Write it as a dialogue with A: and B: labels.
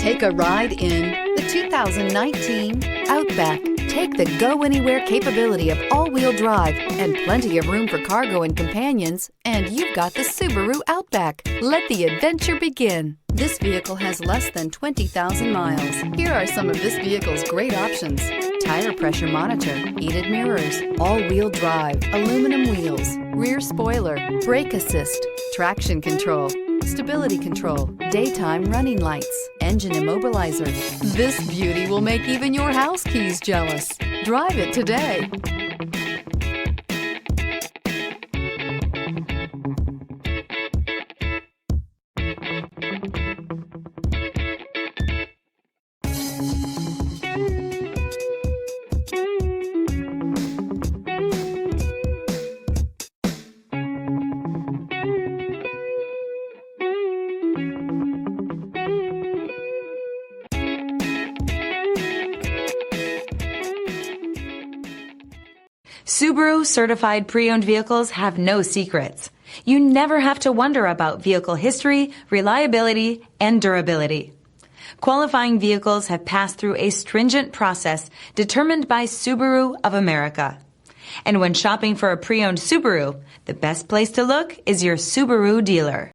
A: Take a ride in the 2019 Outback. Take the go-anywhere capability of all-wheel drive and plenty of room for cargo and companions, and you've got the Subaru Outback. Let the adventure begin. This vehicle has less than 20,000 miles. Here are some of this vehicle's great options: tire pressure monitor, heated mirrors, all-wheel drive, aluminum wheels, rear spoiler, brake assist, traction control, stability control, daytime running lights, engine immobilizer. This beauty will make even your house keys jealous. Drive it today.
B: Subaru certified pre-owned vehicles have no secrets. You never have to wonder about vehicle history, reliability, and durability. Qualifying vehicles have passed through a stringent process determined by Subaru of America. And when shopping for a pre-owned Subaru, the best place to look is your Subaru dealer.